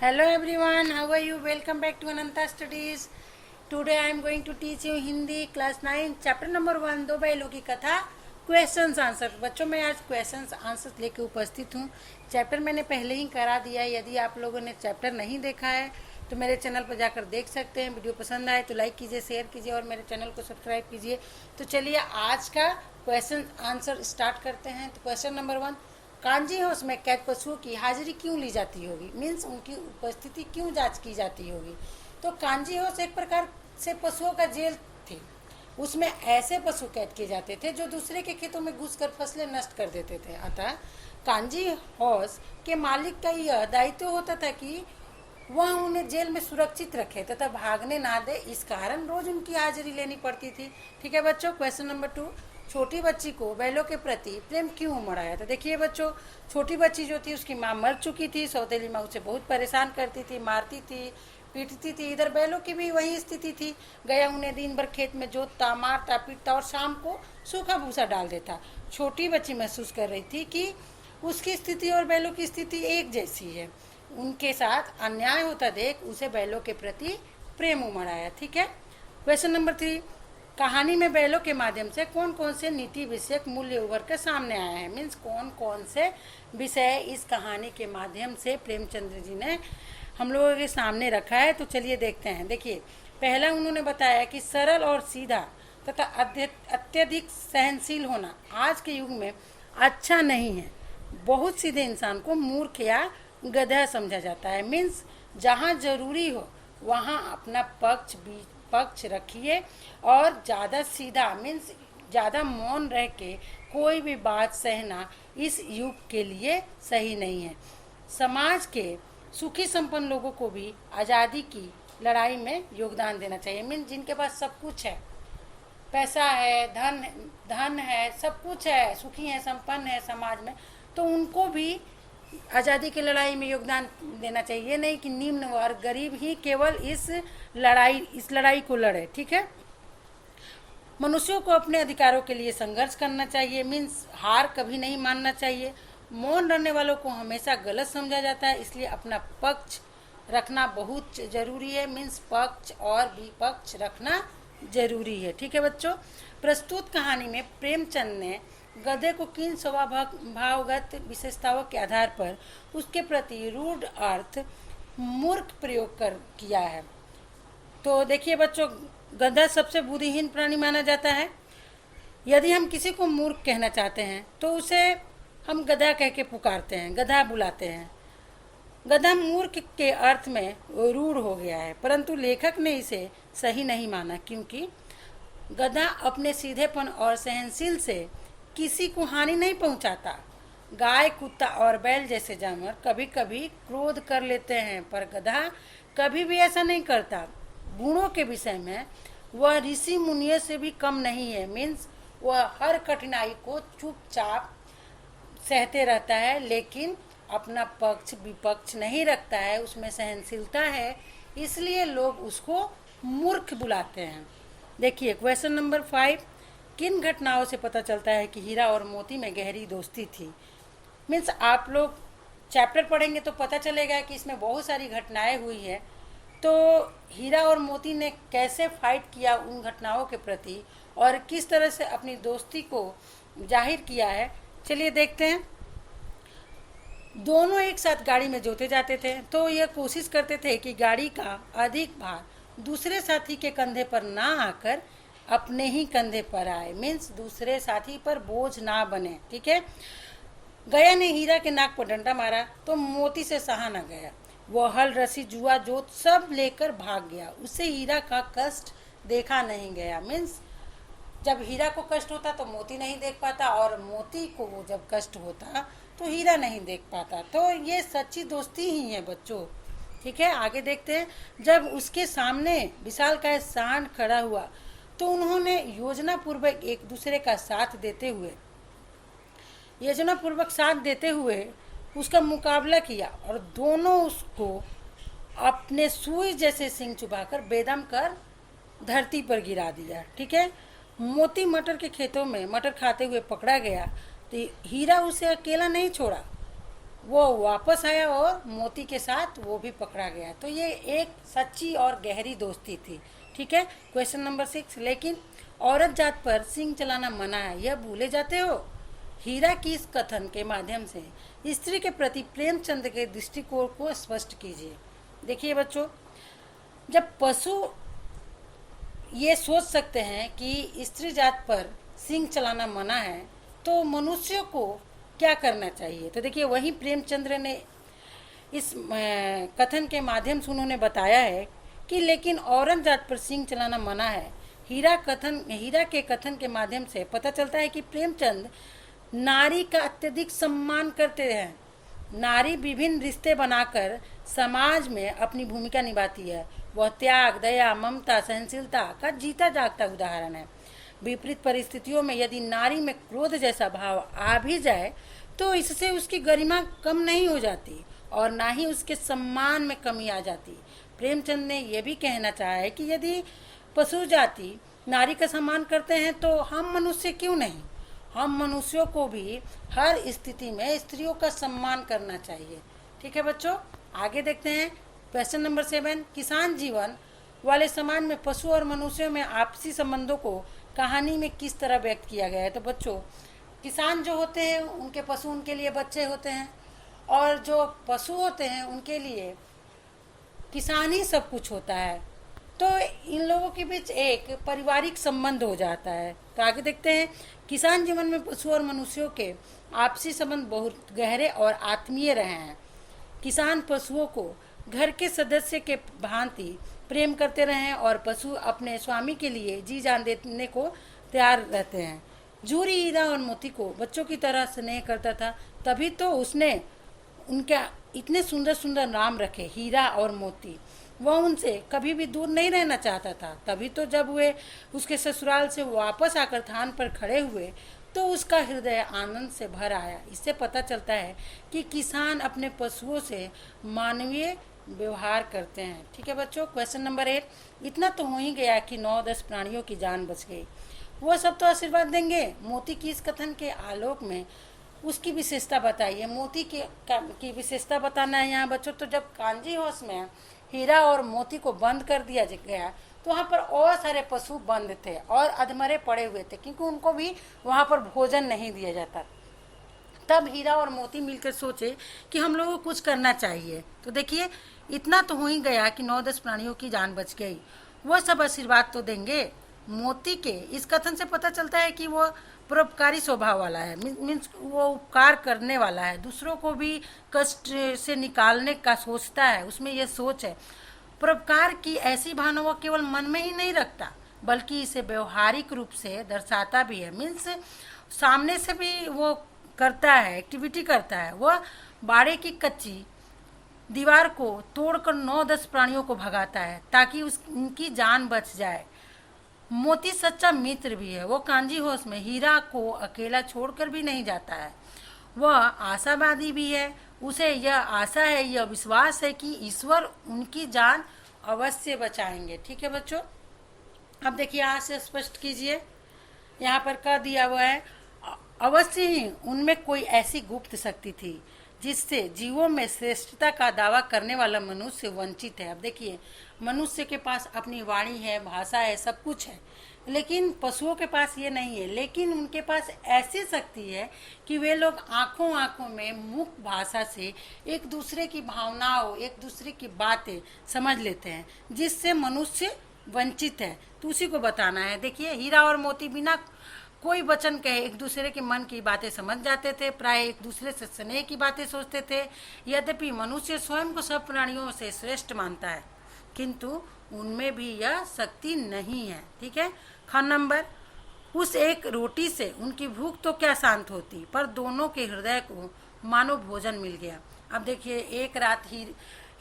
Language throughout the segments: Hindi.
Hello everyone, how are you? Welcome back to Ananta Studies. Today I am going to teach you Hindi class 9 chapter number 1 दो बैलों की कथा क्वेश्चंस आंसर। बच्चों मैं आज क्वेश्चंस आंसर लेके उपस्थित हूँ। चैप्टर मैंने पहले ही करा दिया है। यदि आप लोगों ने चैप्टर नहीं देखा है तो मेरे चैनल पर जाकर देख सकते हैं। वीडियो पसंद आए तो लाइक कीजिए, शेयर कीजिए और मेरे चैनल को सब्सक्राइब कीजिए। तो चलिए आज का क्वेश्चन आंसर स्टार्ट करते हैं। तो क्वेश्चन नंबर 1, कांजी हाउस में कैद पशुओं की हाजिरी क्यों ली जाती होगी, मीन्स उनकी उपस्थिति क्यों जांच की जाती होगी। तो कांजी हाउस एक प्रकार से पशुओं का जेल थी। उसमें ऐसे पशु कैद किए जाते थे जो दूसरे के खेतों में घुसकर फसलें नष्ट कर देते थे। अतः कांजी हाउस के मालिक का यह दायित्व होता था कि वह उन्हें जेल में सुरक्षित रखे तथा भागने ना दे। इस कारण रोज उनकी हाजिरी लेनी पड़ती थी। ठीक है बच्चों। क्वेश्चन नंबर 2, छोटी बच्ची को बैलों के प्रति प्रेम क्यों उमड़ आया। तो देखिए बच्चों, छोटी बच्ची जो थी उसकी माँ मर चुकी थी। सौतेली माँ उसे बहुत परेशान करती थी, मारती थी, पीटती थी। इधर बैलों की भी वही स्थिति थी। गया उन्हें दिन भर खेत में जोतता, मारता, पीटता और शाम को सूखा भूसा डाल देता। छोटी बच्ची महसूस कर रही थी कि उसकी स्थिति और बैलों की स्थिति एक जैसी है। उनके साथ अन्याय होता देख उसे बैलों के प्रति प्रेम उमड़ आया। ठीक है। क्वेश्चन नंबर 3, कहानी में बैलों के माध्यम से कौन कौन से नीति विषयक मूल्य उभर कर सामने आए हैं, मीन्स कौन कौन से विषय इस कहानी के माध्यम से प्रेमचंद्र जी ने हम लोगों के सामने रखा है। तो चलिए देखते हैं। देखिए, पहला उन्होंने बताया कि सरल और सीधा तथा अत्यधिक सहनशील होना आज के युग में अच्छा नहीं है। बहुत सीधे इंसान को मूर्ख या गधा समझा जाता है। मीन्स जहाँ जरूरी हो वहाँ अपना पक्ष रखिए और ज़्यादा सीधा मीन्स ज़्यादा मौन रह के कोई भी बात सहना इस युग के लिए सही नहीं है। समाज के सुखी संपन्न लोगों को भी आज़ादी की लड़ाई में योगदान देना चाहिए। मीन्स जिनके पास सब कुछ है, पैसा है, धन है, सब कुछ है, सुखी है, संपन्न है समाज में, तो उनको भी आज़ादी की लड़ाई में योगदान देना चाहिए। ये नहीं कि निम्न वर्ग गरीब ही केवल इस लड़ाई को लड़े। ठीक है। मनुष्यों को अपने अधिकारों के लिए संघर्ष करना चाहिए। मीन्स हार कभी नहीं मानना चाहिए। मौन रहने वालों को हमेशा गलत समझा जाता है, इसलिए अपना पक्ष रखना बहुत जरूरी है। मीन्स पक्ष और विपक्ष रखना जरूरी है। ठीक है बच्चों। प्रस्तुत कहानी में प्रेमचंद ने गधे को किन स्वभावगत विशेषताओं के आधार पर उसके प्रति रूढ़ अर्थ मूर्ख प्रयोग किया है। तो देखिए बच्चों, गधा सबसे बुद्धिहीन प्राणी माना जाता है। यदि हम किसी को मूर्ख कहना चाहते हैं तो उसे हम गधा कह के पुकारते हैं, गधा बुलाते हैं। गधा मूर्ख के अर्थ में रूढ़ हो गया है, परंतु लेखक ने इसे सही नहीं माना, क्योंकि गधा अपने सीधेपन और सहनशील से किसी को हानि नहीं पहुंचाता। गाय, कुत्ता और बैल जैसे जानवर कभी कभी क्रोध कर लेते हैं, पर गधा कभी भी ऐसा नहीं करता। गुणों के विषय में वह ऋषि मुनियों से भी कम नहीं है। मीन्स वह हर कठिनाई को चुपचाप सहते रहता है, लेकिन अपना पक्ष विपक्ष नहीं रखता है, उसमें सहनशीलता है, इसलिए लोग उसको मूर्ख बुलाते हैं। देखिए क्वेश्चन नंबर 5, किन घटनाओं से पता चलता है कि हीरा और मोती में गहरी दोस्ती थी। मीन्स आप लोग चैप्टर पढ़ेंगे तो पता चलेगा कि इसमें बहुत सारी घटनाएं हुई है। तो हीरा और मोती ने कैसे फाइट किया उन घटनाओं के प्रति और किस तरह से अपनी दोस्ती को जाहिर किया है, चलिए देखते हैं। दोनों एक साथ गाड़ी में जोते जाते थे, तो यह कोशिश करते थे कि गाड़ी का अधिक भार दूसरे साथी के कंधे पर ना आकर अपने ही कंधे पर आए। मीन्स दूसरे साथी पर बोझ ना बने। ठीक है। गया ने हीरा के नाक पर डंडा मारा तो मोती से सहा न गया। वह हल, रस्सी, जुआ, जोत सब लेकर भाग गया। उससे हीरा का कष्ट देखा नहीं गया। मीन्स जब हीरा को कष्ट होता तो मोती नहीं देख पाता, और मोती को जब कष्ट होता तो हीरा नहीं देख पाता। तो ये सच्ची दोस्ती ही है बच्चों। ठीक है। आगे देखते हैं। जब उसके सामने विशालकाय सांड खड़ा हुआ तो उन्होंने योजनापूर्वक साथ देते हुए उसका मुकाबला किया और दोनों उसको अपने सुई जैसे सिंग चुभाकर बेदम कर धरती पर गिरा दिया। ठीक है। मोती मटर के खेतों में मटर खाते हुए पकड़ा गया तो हीरा उसे अकेला नहीं छोड़ा, वो वापस आया और मोती के साथ वो भी पकड़ा गया। तो ये एक सच्ची और गहरी दोस्ती थी। ठीक है। क्वेश्चन नंबर 6, लेकिन औरत जात पर सिंह चलाना मना है, यह भूले जाते हो। हीरा की इस कथन के माध्यम से स्त्री के प्रति प्रेमचंद के दृष्टिकोण को स्पष्ट कीजिए। देखिए बच्चों, जब पशु ये सोच सकते हैं कि स्त्री जात पर सिंह चलाना मना है, तो मनुष्य को क्या करना चाहिए। तो देखिए, वही प्रेमचंद्र ने इस कथन के माध्यम से उन्होंने बताया है कि लेकिन औरत जात पर सिंह चलाना मना है। हीरा के कथन के माध्यम से पता चलता है कि प्रेमचंद नारी का अत्यधिक सम्मान करते हैं। नारी विभिन्न रिश्ते बनाकर समाज में अपनी भूमिका निभाती है। वह त्याग, दया, ममता, सहनशीलता का जीता जागता उदाहरण है। विपरीत परिस्थितियों में यदि नारी में क्रोध जैसा भाव आ भी जाए तो इससे उसकी गरिमा कम नहीं हो जाती और ना ही उसके सम्मान में कमी आ जाती। प्रेमचंद ने यह भी कहना चाहा है कि यदि पशु जाति नारी का सम्मान करते हैं तो हम मनुष्य क्यों नहीं। हम मनुष्यों को भी हर स्थिति में स्त्रियों का सम्मान करना चाहिए। ठीक है बच्चों, आगे देखते हैं क्वेश्चन नंबर 7। किसान जीवन वाले समाज में पशु और मनुष्यों में आपसी संबंधों को कहानी में किस तरह व्यक्त किया गया है। तो बच्चों, किसान जो होते हैं उनके पशु उनके लिए बच्चे होते हैं, और जो पशु होते हैं उनके लिए किसान ही सब कुछ होता है। तो इन लोगों के बीच एक पारिवारिक संबंध हो जाता है। तो आगे देखते हैं, किसान जीवन में पशु और मनुष्यों के आपसी संबंध बहुत गहरे और आत्मीय रहे हैं। किसान पशुओं को घर के सदस्य के भांति प्रेम करते रहे हैं और पशु अपने स्वामी के लिए जी जान देने को तैयार रहते हैं। जूरी हीरा और मोती को बच्चों की तरह स्नेह करता था, तभी तो उसने उनका इतने सुंदर सुंदर नाम रखे, हीरा और मोती। वह उनसे कभी भी दूर नहीं रहना चाहता था। तभी तो जब वे उसके ससुराल से वापस आकर थान पर खड़े हुए तो उसका हृदय आनंद से भर आया। इससे पता चलता है कि किसान अपने पशुओं से मानवीय व्यवहार करते हैं। ठीक है बच्चों, क्वेश्चन नंबर 8। इतना तो हो ही गया कि 9-10 प्राणियों की जान बच गई, वह सब तो आशीर्वाद देंगे। मोती की इस कथन के आलोक में उसकी विशेषता बताइए। मोती की विशेषता बताना है यहाँ बच्चों। तो जब कांजी हाउस में हीरा और मोती को बंद कर दिया गया तो वहाँ पर और सारे पशु बंद थे और अधमरे पड़े हुए थे, क्योंकि उनको भी वहाँ पर भोजन नहीं दिया जाता। तब हीरा और मोती मिलकर सोचे कि हम लोगों को कुछ करना चाहिए। तो देखिए, इतना तो हो ही गया कि 9-10 प्राणियों की जान बच गई, वह सब आशीर्वाद तो देंगे। मोती के इस कथन से पता चलता है कि वो परोपकारी स्वभाव वाला है, मीन्स वो उपकार करने वाला है, दूसरों को भी कष्ट से निकालने का सोचता है, उसमें यह सोच है। परोपकार की ऐसी भावना वो केवल मन में ही नहीं रखता बल्कि इसे व्यवहारिक रूप से दर्शाता भी है, मीन्स सामने से भी वो करता है, एक्टिविटी करता है। वह बाड़े की कच्ची दीवार को तोड़कर 9-10 प्राणियों को भगाता है ताकि उनकी जान बच जाए। मोती सच्चा मित्र भी है। वो कांजी हाउस में हीरा को अकेला छोड़कर भी नहीं जाता है। वह आशावादी भी है। उसे यह आशा है, यह विश्वास है कि ईश्वर उनकी जान अवश्य बचाएंगे। ठीक है बच्चों, अब देखिए यहाँ से स्पष्ट कीजिए। यहाँ पर कह दिया हुआ है, अवश्य ही उनमें कोई ऐसी गुप्त शक्ति थी जिससे जीवों में श्रेष्ठता का दावा करने वाला मनुष्य वंचित है। अब देखिए, मनुष्य के पास अपनी वाणी है, भाषा है, सब कुछ है, लेकिन पशुओं के पास ये नहीं है। लेकिन उनके पास ऐसी शक्ति है कि वे लोग आंखों आंखों में मुख भाषा से एक दूसरे की भावनाओं, एक दूसरे की बातें समझ लेते हैं, जिससे मनुष्य वंचित है। तो उसी को बताना है। देखिए, हीरा और मोती बिना कोई वचन कहे एक दूसरे के मन की बातें समझ जाते थे, प्राय एक दूसरे से स्नेह की बातें सोचते थे। यद्यपि मनुष्य स्वयं को सब प्राणियों से श्रेष्ठ मानता है, किंतु उनमें भी यह शक्ति नहीं है। ठीक है। ख नंबर, उस एक रोटी से उनकी भूख तो क्या शांत होती, पर दोनों के हृदय को मानो भोजन मिल गया। अब देखिए, एक रात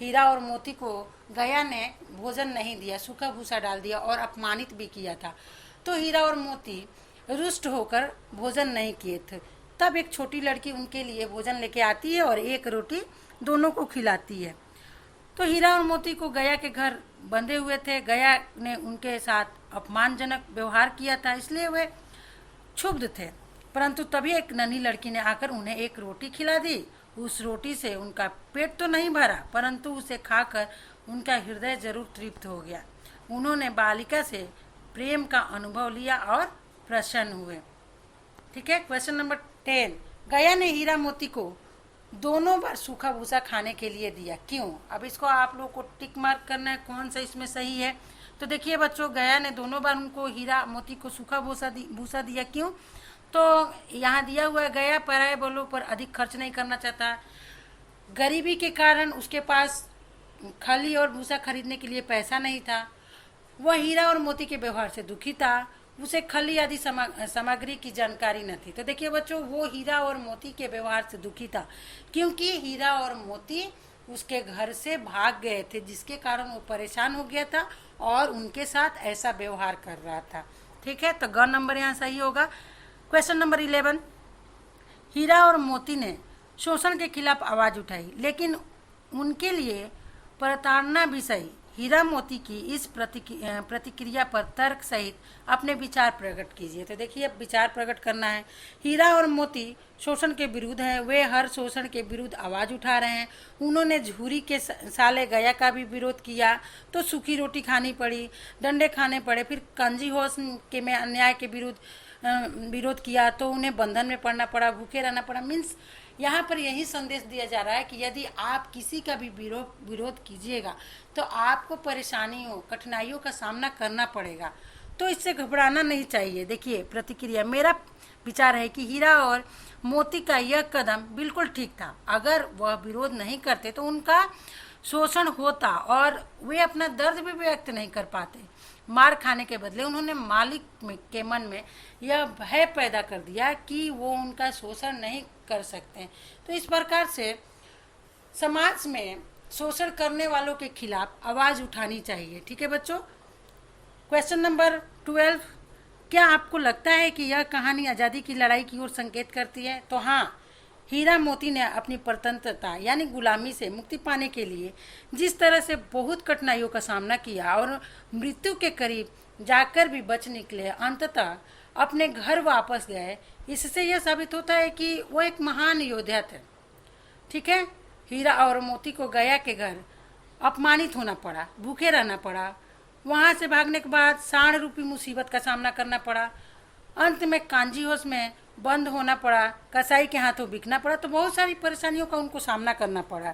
हीरा और मोती को गया ने भोजन नहीं दिया, सूखा भूसा डाल दिया और अपमानित भी किया था। तो हीरा और मोती रुष्ट होकर भोजन नहीं किए थे। तब एक छोटी लड़की उनके लिए भोजन लेके आती है और एक रोटी दोनों को खिलाती है। तो हीरा और मोती को गया के घर बंधे हुए थे। गया ने उनके साथ अपमानजनक व्यवहार किया था, इसलिए वे क्षुब्ध थे। परंतु तभी एक नन्ही लड़की ने आकर उन्हें एक रोटी खिला दी उस रोटी से उनका पेट तो नहीं भरा, परंतु उसे खाकर उनका हृदय जरूर तृप्त हो गया। उन्होंने बालिका से प्रेम का अनुभव लिया और प्रसन्न हुए। ठीक है। क्वेश्चन नंबर 10, गया ने हीरा मोती को दोनों बार सूखा भूसा खाने के लिए दिया, क्यों? अब इसको आप लोग को टिक मार्क करना है, कौन सा इसमें सही है। तो देखिए बच्चों, गया ने दोनों बार उनको हीरा मोती को सूखा भूसा दिया, क्यों? तो यहाँ दिया हुआ है, गया पराये बलों पर अधिक खर्च नहीं करना चाहता। गरीबी के कारण उसके पास खली और भूसा खरीदने के लिए पैसा नहीं था। वह हीरा और मोती के व्यवहार से दुखी था। उसे खली आदि सामग्री की जानकारी न थी। तो देखिए बच्चों, वो हीरा और मोती के व्यवहार से दुखी था क्योंकि हीरा और मोती उसके घर से भाग गए थे, जिसके कारण वो परेशान हो गया था और उनके साथ ऐसा व्यवहार कर रहा था। ठीक है, तो ग नंबर यहाँ सही होगा। क्वेश्चन नंबर 11, हीरा और मोती ने शोषण के खिलाफ आवाज उठाई, लेकिन उनके लिए प्रताड़ना भी सही। हीरा मोती की इस प्रतिक्रिया पर तर्क सहित अपने विचार प्रकट कीजिए। तो देखिए, अब विचार प्रकट करना है। हीरा और मोती शोषण के विरुद्ध हैं, वे हर शोषण के विरुद्ध आवाज़ उठा रहे हैं। उन्होंने झूरी के साले गया का भी विरोध किया तो सूखी रोटी खानी पड़ी, डंडे खाने पड़े। फिर कंजी होश के में अन्याय के विरोध किया तो उन्हें बंधन में पड़ना पड़ा, भूखे रहना पड़ा। मीन्स यहाँ पर यही संदेश दिया जा रहा है कि यदि आप किसी का भी विरोध कीजिएगा तो आपको परेशानी हो, कठिनाइयों का सामना करना पड़ेगा, तो इससे घबराना नहीं चाहिए। देखिए प्रतिक्रिया, मेरा विचार है कि हीरा और मोती का यह कदम बिल्कुल ठीक था। अगर वह विरोध नहीं करते तो उनका शोषण होता और वे अपना दर्द भी व्यक्त नहीं कर पाते। मार खाने के बदले उन्होंने मालिक के मन में यह भय पैदा कर दिया कि वो उनका शोषण नहीं कर सकते। तो इस प्रकार से समाज में शोषण करने वालों के खिलाफ आवाज़ उठानी चाहिए। ठीक है बच्चों। क्वेश्चन नंबर 12, क्या आपको लगता है कि यह कहानी आज़ादी की लड़ाई की ओर संकेत करती है? तो हाँ, हीरा मोती ने अपनी स्वतंत्रता यानी गुलामी से मुक्ति पाने के लिए जिस तरह से बहुत कठिनाइयों का सामना किया और मृत्यु के करीब जाकर भी बच निकले, अंततः अपने घर वापस गए, इससे यह साबित होता है कि वो एक महान योद्धा थे। ठीक है। हीरा और मोती को गया के घर अपमानित होना पड़ा, भूखे रहना पड़ा, वहाँ से भागने के बाद साढ़ रूपी मुसीबत का सामना करना पड़ा, अंत में कांजी हाउस में बंद होना पड़ा, कसाई के हाथों बिकना पड़ा। तो बहुत सारी परेशानियों का उनको सामना करना पड़ा।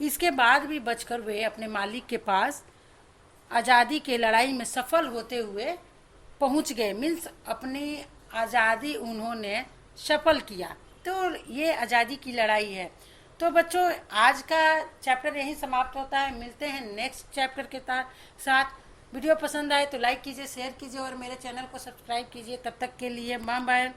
इसके बाद भी बचकर वे अपने मालिक के पास आज़ादी के लड़ाई में सफल होते हुए पहुंच गए। मीन्स अपनी आज़ादी उन्होंने सफल किया। तो ये आज़ादी की लड़ाई है। तो बच्चों, आज का चैप्टर यहीं समाप्त होता है। मिलते हैं नेक्स्ट चैप्टर के साथ। वीडियो पसंद आए तो लाइक कीजिए, शेयर कीजिए और मेरे चैनल को सब्सक्राइब कीजिए। तब तक के लिए बाय बाय।